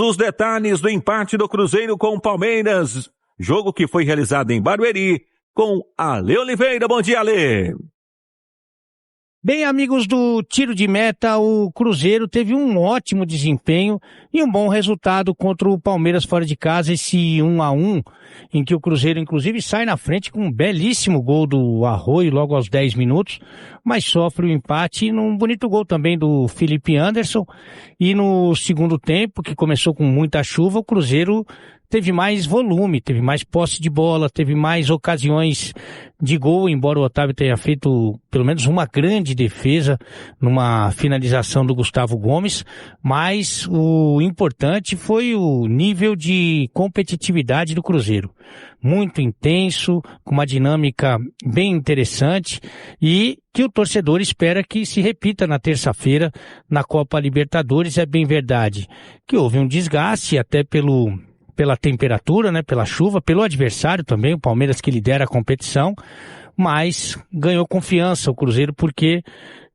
Os detalhes do empate do Cruzeiro com o Palmeiras, jogo que foi realizado em Barueri, com Ale Oliveira. Bom dia, Ale. Bem, amigos do Tiro de Meta, o Cruzeiro teve um ótimo desempenho e um bom resultado contra o Palmeiras fora de casa, esse 1-1, em que o Cruzeiro inclusive sai na frente com um belíssimo gol do Arroio logo aos 10 minutos, mas sofre o empate e num bonito gol também do Felipe Anderson. E no segundo tempo, que começou com muita chuva, o Cruzeiro teve mais volume, teve mais posse de bola, teve mais ocasiões de gol, embora o Otávio tenha feito pelo menos uma grande defesa numa finalização do Gustavo Gomes, mas o importante foi o nível de competitividade do Cruzeiro. Muito intenso, com uma dinâmica bem interessante e que o torcedor espera que se repita na terça-feira na Copa Libertadores. É bem verdade que houve um desgaste até pela temperatura, né, pela chuva, pelo adversário também, o Palmeiras que lidera a competição, mas ganhou confiança o Cruzeiro porque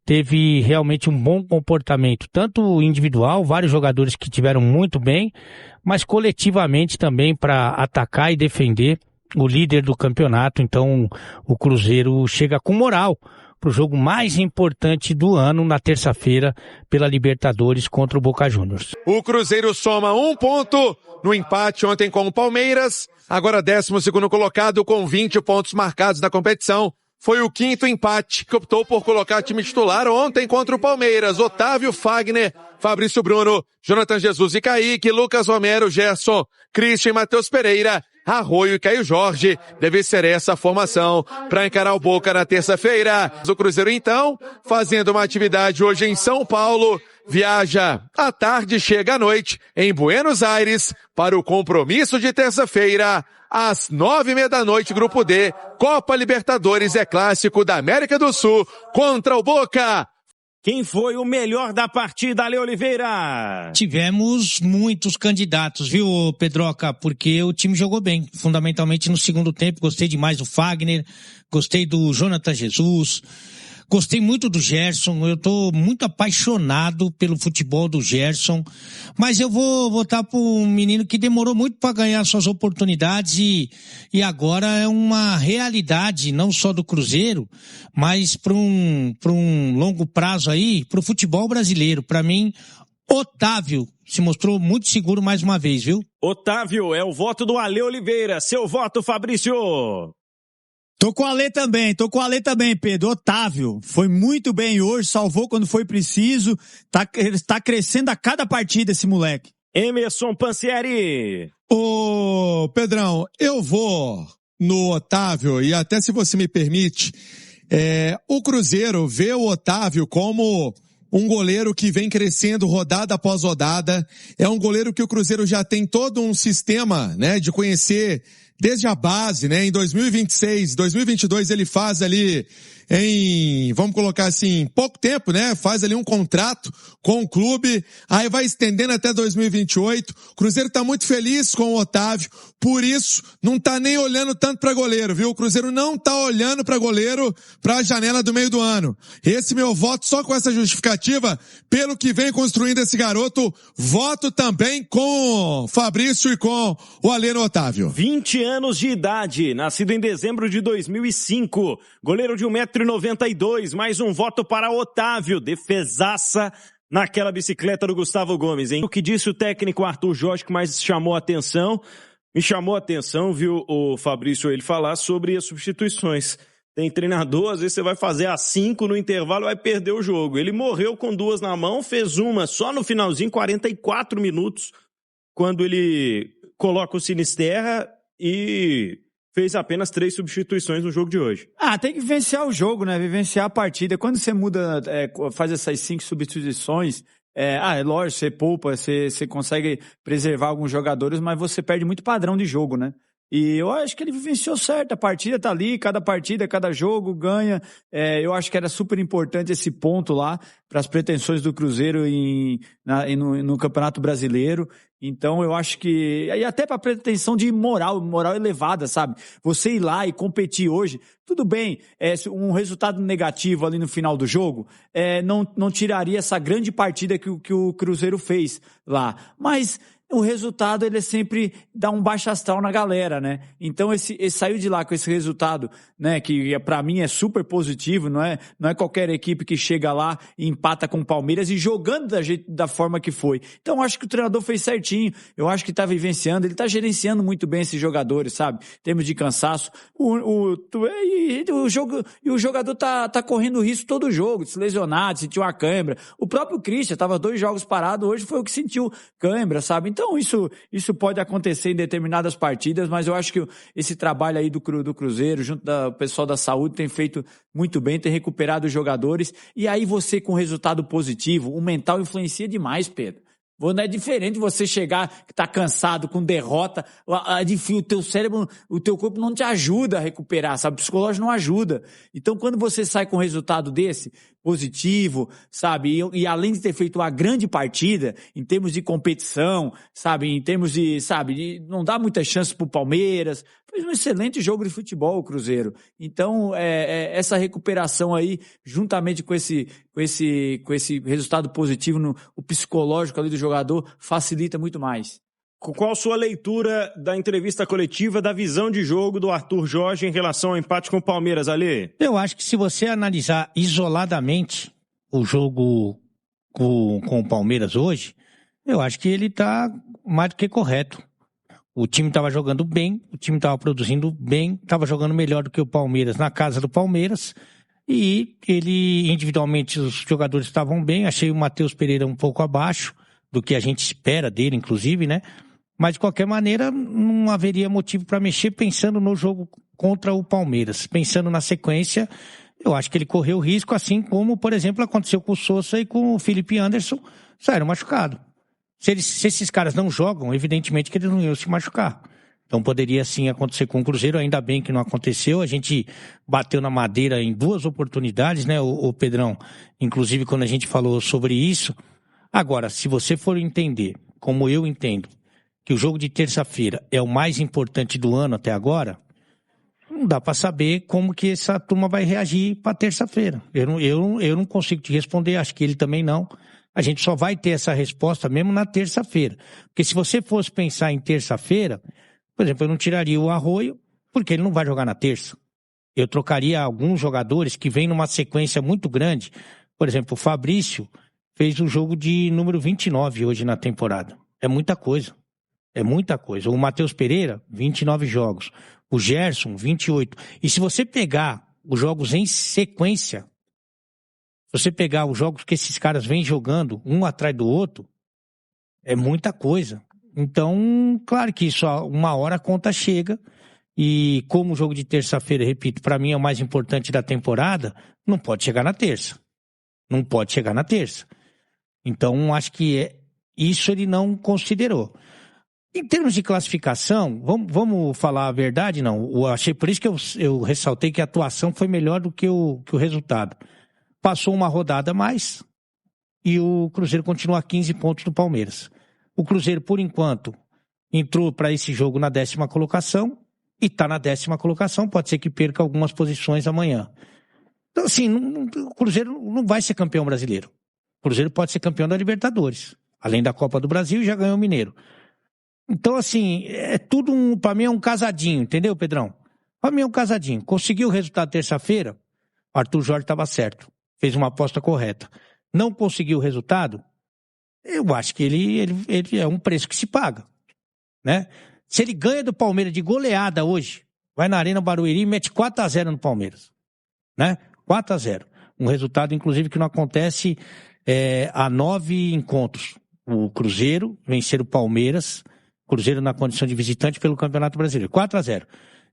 teve realmente um bom comportamento, tanto individual, vários jogadores que tiveram muito bem, mas coletivamente também para atacar e defender o líder do campeonato. Então o Cruzeiro chega com moral para o jogo mais importante do ano na terça-feira pela Libertadores contra o Boca Juniors. O Cruzeiro soma 1 ponto no empate ontem com o Palmeiras, agora 12º colocado com 20 pontos marcados na competição. Foi o 5º empate que optou por colocar time titular ontem contra o Palmeiras. Otávio, Fagner, Fabrício Bruno, Jonathan Jesus e Kaique, Lucas Romero, Gerson, Christian e Matheus Pereira, Arroio e Caio Jorge. Deve ser essa a formação para encarar o Boca na terça-feira. O Cruzeiro, então, fazendo uma atividade hoje em São Paulo, viaja à tarde e chega à noite em Buenos Aires para o compromisso de terça-feira, às 9:30 da noite, Grupo D, Copa Libertadores, é clássico da América do Sul contra o Boca. Quem foi o melhor da partida, Ale Oliveira? Tivemos muitos candidatos, viu, Pedroca? Porque o time jogou bem, fundamentalmente no segundo tempo. Gostei demais do Fagner, gostei do Jonathan Jesus, gostei muito do Gerson. Eu tô muito apaixonado pelo futebol do Gerson, mas eu vou votar para um menino que demorou muito para ganhar suas oportunidades e agora é uma realidade, não só do Cruzeiro, mas para um longo prazo aí, para o futebol brasileiro. Para mim, Otávio se mostrou muito seguro mais uma vez, viu? Otávio é o voto do Ale Oliveira. Seu voto, Fabrício? Tô com o Ale também, Pedro. Otávio foi muito bem hoje, salvou quando foi preciso, tá crescendo a cada partida esse moleque. Emerson Pansieri. Ô, Pedrão, eu vou no Otávio e até se você me permite, o Cruzeiro vê o Otávio como um goleiro que vem crescendo rodada após rodada. É um goleiro que o Cruzeiro já tem todo um sistema, né, de conhecer desde a base, né? Em 2026, 2022 ele faz ali vamos colocar assim, pouco tempo, né? Faz ali um contrato com o clube, aí vai estendendo até 2028. O Cruzeiro tá muito feliz com o Otávio, por isso não tá nem olhando tanto pra goleiro, viu? O Cruzeiro não tá olhando pra goleiro pra janela do meio do ano. Esse meu voto, só com essa justificativa, pelo que vem construindo esse garoto, voto também com Fabrício e com o Aleno Otávio. 20 anos de idade, nascido em dezembro de 2005, goleiro de 1,92 m, mais um voto para Otávio, defesaça naquela bicicleta do Gustavo Gomes, hein? O que disse o técnico Arthur Jorge que mais chamou a atenção, viu, o Fabrício, ele falar sobre as substituições. Tem treinador, às vezes você vai fazer as 5 no intervalo, vai perder o jogo. Ele morreu com 2 na mão, fez uma só no finalzinho, 44 minutos, quando ele coloca o Sinisterra e fez apenas 3 substituições no jogo de hoje. Tem que vivenciar o jogo, né? Vivenciar a partida. Quando você muda, faz essas 5 substituições, é lógico, você poupa, você consegue preservar alguns jogadores, mas você perde muito padrão de jogo, né? E eu acho que ele vivenciou certo, a partida tá ali, cada partida, cada jogo ganha. Eu acho que era super importante esse ponto lá para as pretensões do Cruzeiro no Campeonato Brasileiro. Então eu acho que, e até para pretensão de moral elevada, sabe? Você ir lá e competir hoje, tudo bem, um resultado negativo ali no final do jogo, não tiraria essa grande partida que o Cruzeiro fez lá. Mas o resultado ele sempre dá um baixo astral na galera, né? Então esse saiu de lá com esse resultado, né, que para mim é super positivo, não é qualquer equipe que chega lá e empata com o Palmeiras e jogando da forma que foi. Então eu acho que o treinador fez certinho, eu acho que tá vivenciando, ele tá gerenciando muito bem esses jogadores, sabe? Em termos de cansaço, o jogador tá correndo risco todo jogo, de se lesionar, de sentir uma cãibra. O próprio Christian tava 2 jogos parado, hoje foi o que sentiu cãibra, sabe? Então isso pode acontecer em determinadas partidas, mas eu acho que esse trabalho aí do Cruzeiro, junto do pessoal da saúde, tem feito muito bem, tem recuperado os jogadores, e aí você com resultado positivo, o mental influencia demais, Pedro. Não é diferente você chegar, que tá cansado, com derrota, o teu cérebro, o teu corpo não te ajuda a recuperar, sabe? O psicológico não ajuda. Então, quando você sai com um resultado desse, positivo, sabe? E além de ter feito uma grande partida, em termos de competição, sabe? Em termos de, sabe? Não dá muita chance pro Palmeiras. Fez um excelente jogo de futebol o Cruzeiro. Então, essa recuperação aí, juntamente com esse resultado positivo, o psicológico ali do jogador, facilita muito mais. Qual a sua leitura da entrevista coletiva, da visão de jogo do Arthur Jorge em relação ao empate com o Palmeiras, Alê? Eu acho que se você analisar isoladamente o jogo com o Palmeiras hoje, eu acho que ele está mais do que correto. O time estava jogando bem, o time estava produzindo bem, estava jogando melhor do que o Palmeiras na casa do Palmeiras, e ele, individualmente, os jogadores estavam bem. Achei o Matheus Pereira um pouco abaixo do que a gente espera dele, inclusive, né? Mas, de qualquer maneira, não haveria motivo para mexer pensando no jogo contra o Palmeiras. Pensando na sequência, eu acho que ele correu risco, assim como, por exemplo, aconteceu com o Sousa e com o Felipe Anderson, saíram machucados. Se esses caras não jogam, evidentemente que eles não iam se machucar. Então poderia sim acontecer com o Cruzeiro, ainda bem que não aconteceu. A gente bateu na madeira em 2 oportunidades, né, o Pedrão? Inclusive quando a gente falou sobre isso. Agora, se você for entender, como eu entendo, que o jogo de terça-feira é o mais importante do ano até agora, não dá para saber como que essa turma vai reagir para terça-feira. Eu não consigo te responder, acho que ele também não. A gente só vai ter essa resposta mesmo na terça-feira. Porque se você fosse pensar em terça-feira, por exemplo, eu não tiraria o Arroio, porque ele não vai jogar na terça. Eu trocaria alguns jogadores que vêm numa sequência muito grande. Por exemplo, o Fabrício fez o jogo de número 29 hoje na temporada. É muita coisa. É muita coisa. O Matheus Pereira, 29 jogos. O Gerson, 28. E se você pegar os jogos em sequência, se você pegar os jogos que esses caras vêm jogando, um atrás do outro, é muita coisa. Então, claro que isso, uma hora a conta chega. E como o jogo de terça-feira, repito, para mim é o mais importante da temporada, não pode chegar na terça. Não pode chegar na terça. Então, acho que isso ele não considerou. Em termos de classificação, vamos falar a verdade, não. Eu achei, por isso que eu ressaltei que a atuação foi melhor do que o resultado. Passou uma rodada a mais e o Cruzeiro continua a 15 pontos do Palmeiras. O Cruzeiro, por enquanto, entrou para esse jogo na 10ª colocação e está na 10ª colocação. Pode ser que perca algumas posições amanhã. Então, assim, o Cruzeiro não vai ser campeão brasileiro. O Cruzeiro pode ser campeão da Libertadores. Além da Copa do Brasil, já ganhou o Mineiro. Então, assim, é tudo, para mim, é um casadinho, entendeu, Pedrão? Para mim é um casadinho. Conseguiu o resultado terça-feira, o Arthur Jorge estava certo. Fez uma aposta correta. Não conseguiu o resultado, eu acho que ele é um preço que se paga, né? Se ele ganha do Palmeiras de goleada hoje, vai na Arena Barueri e mete 4-0 no Palmeiras, né? 4-0. Um resultado, inclusive, que não acontece há 9 encontros. O Cruzeiro vencer o Palmeiras, Cruzeiro na condição de visitante pelo Campeonato Brasileiro. 4-0.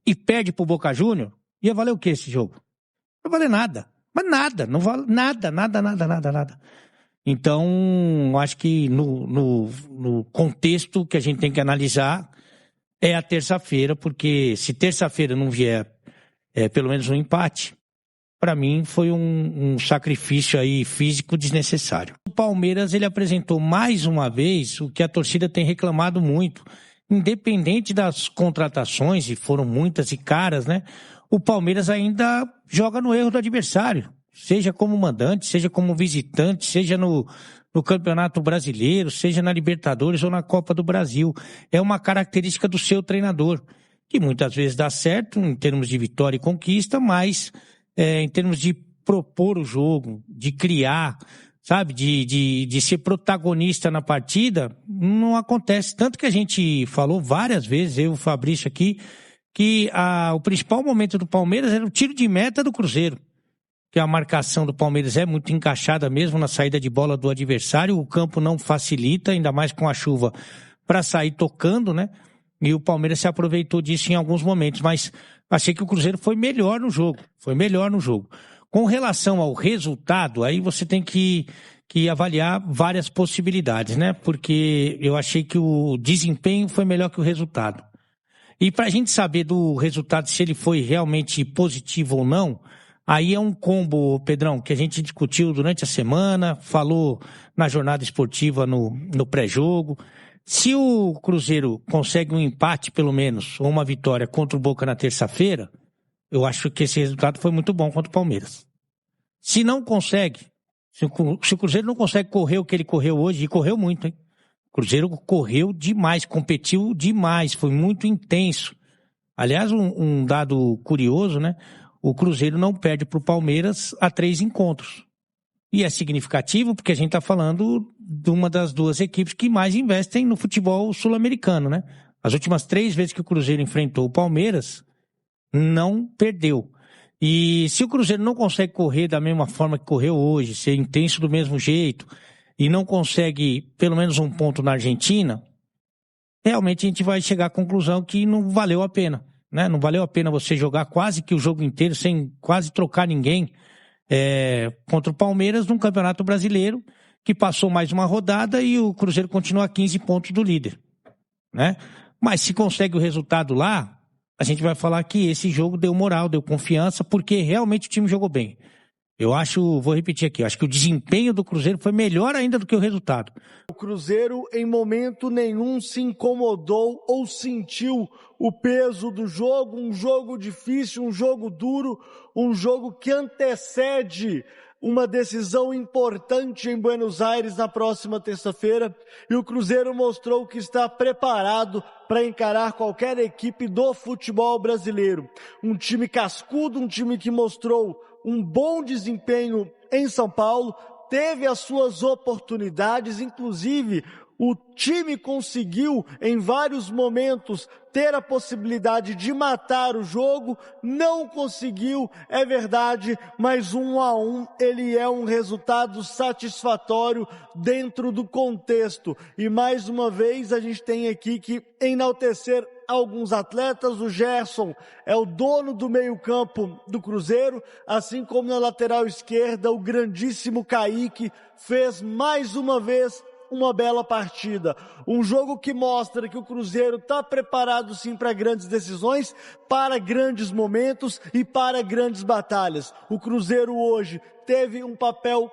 E perde pro Boca Júnior, ia valer o que esse jogo? Não vai valer nada. Mas nada, não vale nada. Então, acho que no contexto que a gente tem que analisar é a terça-feira, porque se terça-feira não vier pelo menos um empate, para mim foi um sacrifício aí físico desnecessário. O Palmeiras, ele apresentou mais uma vez o que a torcida tem reclamado muito, independente das contratações, e foram muitas e caras, né? O Palmeiras ainda joga no erro do adversário, seja como mandante, seja como visitante, seja no no Campeonato Brasileiro, seja na Libertadores ou na Copa do Brasil. É uma característica do seu treinador, que muitas vezes dá certo em termos de vitória e conquista, mas em termos de propor o jogo, de criar, sabe, de ser protagonista na partida, não acontece. Tanto que a gente falou várias vezes, eu e o Fabrício aqui, que o principal momento do Palmeiras era o tiro de meta do Cruzeiro. Que a marcação do Palmeiras é muito encaixada mesmo na saída de bola do adversário, o campo não facilita, ainda mais com a chuva, para sair tocando, né? E o Palmeiras se aproveitou disso em alguns momentos, mas achei que o Cruzeiro foi melhor no jogo, Com relação ao resultado, aí você tem que avaliar várias possibilidades, né? Porque eu achei que o desempenho foi melhor que o resultado. E para a gente saber do resultado, se ele foi realmente positivo ou não, aí é um combo, Pedrão, que a gente discutiu durante a semana, falou na jornada esportiva no pré-jogo. Se o Cruzeiro consegue um empate, pelo menos, ou uma vitória contra o Boca na terça-feira, eu acho que esse resultado foi muito bom contra o Palmeiras. Se não consegue, se o Cruzeiro não consegue correr o que ele correu hoje, e correu muito, hein? O Cruzeiro correu demais, competiu demais, foi muito intenso. Aliás, um dado curioso, né? O Cruzeiro não perde para o Palmeiras há 3 encontros. E é significativo porque a gente está falando de uma das 2 equipes que mais investem no futebol sul-americano, né? As últimas 3 vezes que o Cruzeiro enfrentou o Palmeiras, não perdeu. E se o Cruzeiro não consegue correr da mesma forma que correu hoje, ser intenso do mesmo jeito, e não consegue pelo menos um ponto na Argentina, realmente a gente vai chegar à conclusão que não valeu a pena. Né? Não valeu a pena você jogar quase que o jogo inteiro sem quase trocar ninguém contra o Palmeiras num Campeonato Brasileiro que passou mais uma rodada e o Cruzeiro continua a 15 pontos do líder. Né? Mas se consegue o resultado lá, a gente vai falar que esse jogo deu moral, deu confiança, porque realmente o time jogou bem. Eu acho, vou repetir aqui, eu acho que o desempenho do Cruzeiro foi melhor ainda do que o resultado. O Cruzeiro em momento nenhum se incomodou ou sentiu o peso do jogo, um jogo difícil, um jogo duro, um jogo que antecede uma decisão importante em Buenos Aires na próxima terça-feira, e o Cruzeiro mostrou que está preparado para encarar qualquer equipe do futebol brasileiro. Um time cascudo, um time que mostrou um bom desempenho em São Paulo, teve as suas oportunidades, inclusive o time conseguiu em vários momentos ter a possibilidade de matar o jogo, não conseguiu, é verdade, mas 1-1 ele é um resultado satisfatório dentro do contexto. E mais uma vez a gente tem aqui que enaltecer alguns atletas. O Gerson é o dono do meio-campo do Cruzeiro, assim como na lateral esquerda o grandíssimo Kaique fez mais uma vez uma bela partida. Um jogo que mostra que o Cruzeiro está preparado sim para grandes decisões, para grandes momentos e para grandes batalhas. O Cruzeiro hoje teve um papel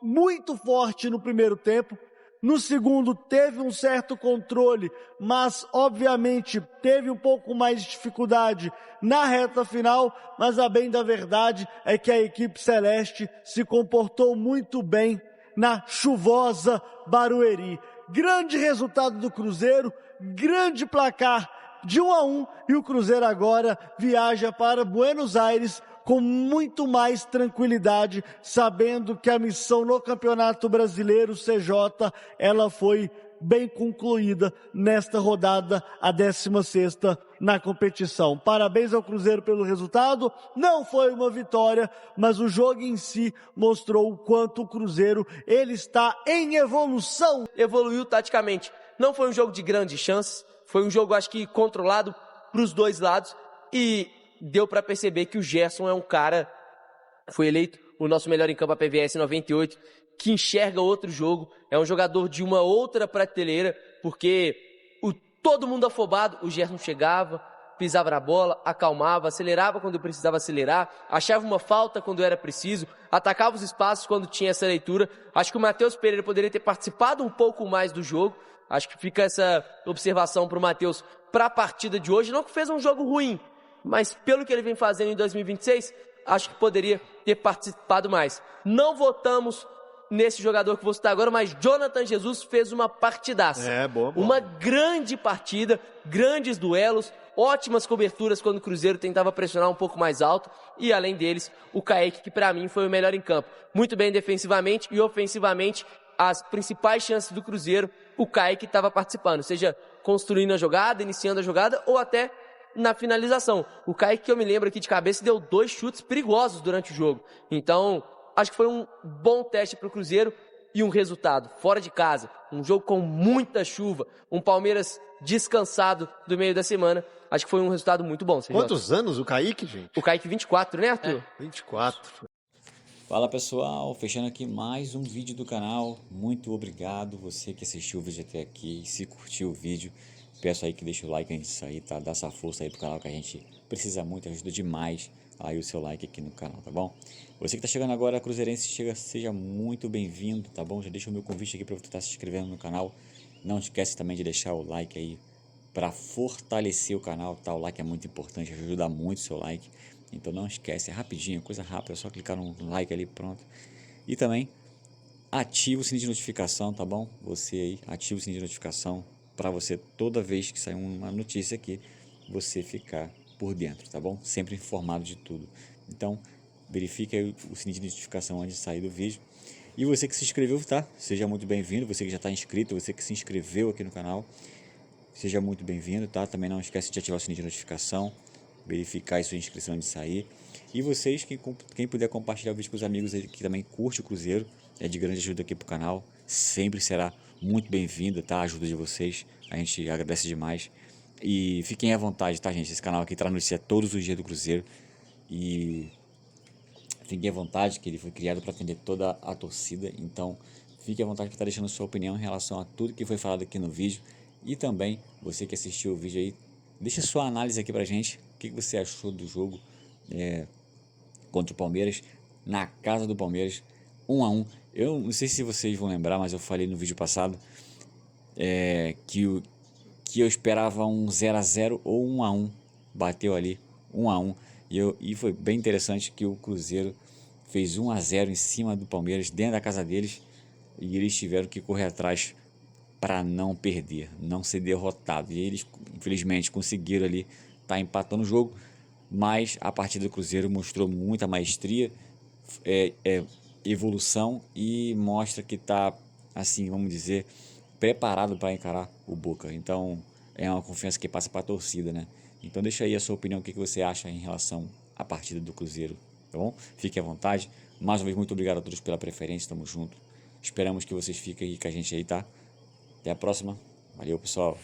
muito forte no primeiro tempo. No segundo teve um certo controle, mas obviamente teve um pouco mais de dificuldade na reta final, mas a bem da verdade é que a equipe celeste se comportou muito bem na chuvosa Barueri. Grande resultado do Cruzeiro, grande placar de 1-1, e o Cruzeiro agora viaja para Buenos Aires com muito mais tranquilidade, sabendo que a missão no Campeonato Brasileiro, CJ, ela foi bem concluída nesta rodada, a 16ª na competição. Parabéns ao Cruzeiro pelo resultado. Não foi uma vitória, mas o jogo em si mostrou o quanto o Cruzeiro ele está em evolução. Evoluiu taticamente. Não foi um jogo de grandes chances, foi um jogo, acho que, controlado para os dois lados, e deu para perceber que o Gerson é um cara, foi eleito o nosso melhor em campo a PVS 98, que enxerga outro jogo, é um jogador de uma outra prateleira, porque todo mundo afobado, o Gerson chegava, pisava na bola, acalmava, acelerava quando precisava acelerar, achava uma falta quando era preciso, atacava os espaços quando tinha essa leitura. Acho que o Matheus Pereira poderia ter participado um pouco mais do jogo, acho que fica essa observação para o Matheus para a partida de hoje, não que fez um jogo ruim, mas pelo que ele vem fazendo em 2026, acho que poderia ter participado mais. Não votamos nesse jogador que vou citar agora, mas Jonathan Jesus fez uma partidaça. Boa. Uma grande partida, grandes duelos, ótimas coberturas quando o Cruzeiro tentava pressionar um pouco mais alto. E além deles, o Kaique, que pra mim foi o melhor em campo. Muito bem defensivamente e ofensivamente, as principais chances do Cruzeiro, o Kaique estava participando, seja construindo a jogada, iniciando a jogada ou até na finalização. O Kaique, que eu me lembro aqui de cabeça, deu 2 chutes perigosos durante o jogo. Então, acho que foi um bom teste para o Cruzeiro e um resultado fora de casa, um jogo com muita chuva, um Palmeiras descansado do meio da semana. Acho que foi um resultado muito bom. Quantos anos o Kaique, gente? O Kaique 24, né, Arthur? 24. Fala pessoal, fechando aqui mais um vídeo do canal. Muito obrigado você que assistiu o vídeo até aqui. Se curtiu o vídeo, peço aí que deixe o like antes disso aí, tá? Dá essa força aí pro canal que a gente precisa muito, ajuda demais aí o seu like aqui no canal, tá bom? Você que tá chegando agora, cruzeirense, seja muito bem-vindo, tá bom? Já deixa o meu convite aqui para você estar se inscrevendo no canal. Não esquece também de deixar o like aí para fortalecer o canal, tá? O like é muito importante, ajuda muito o seu like. Então não esquece, é rapidinho, coisa rápida, é só clicar no like ali, pronto. E também ativa o sininho de notificação, tá bom? Você aí, ativa o sininho de notificação para você, toda vez que sair uma notícia aqui, você ficar por dentro, tá bom? Sempre informado de tudo. Então, verifique aí o sininho de notificação antes de sair do vídeo. E você que se inscreveu, tá? Seja muito bem-vindo. Você que já está inscrito, você que se inscreveu aqui no canal, seja muito bem-vindo, tá? Também não esquece de ativar o sininho de notificação, verificar a sua inscrição de sair. E vocês, quem puder compartilhar o vídeo com os amigos aí que também curte o Cruzeiro, é de grande ajuda aqui pro canal, sempre será muito bem-vindo, tá? A ajuda de vocês, a gente agradece demais. E fiquem à vontade, tá, gente? Esse canal aqui traz notícia todos os dias do Cruzeiro. E fiquem à vontade, que ele foi criado para atender toda a torcida. Então, fique à vontade para estar deixando sua opinião em relação a tudo que foi falado aqui no vídeo. E também, você que assistiu o vídeo aí, deixa sua análise aqui pra gente. O que você achou do jogo contra o Palmeiras, na casa do Palmeiras, 1-1. Eu não sei se vocês vão lembrar, mas eu falei no vídeo passado que eu esperava um 0-0 ou 1-1. Bateu ali 1-1. E foi bem interessante que o Cruzeiro fez 1-0 em cima do Palmeiras, dentro da casa deles. E eles tiveram que correr atrás para não perder, não ser derrotado. E eles, infelizmente, conseguiram ali estar empatando o jogo. Mas a partida do Cruzeiro mostrou muita maestria, evolução, e mostra que está, assim, vamos dizer, preparado para encarar o Boca. Então é uma confiança que passa para a torcida, né? Então deixa aí a sua opinião, o que você acha em relação à partida do Cruzeiro, tá bom? Fique à vontade. Mais uma vez, muito obrigado a todos pela preferência, tamo junto. Esperamos que vocês fiquem aí com a gente aí, tá? Até a próxima. Valeu, pessoal.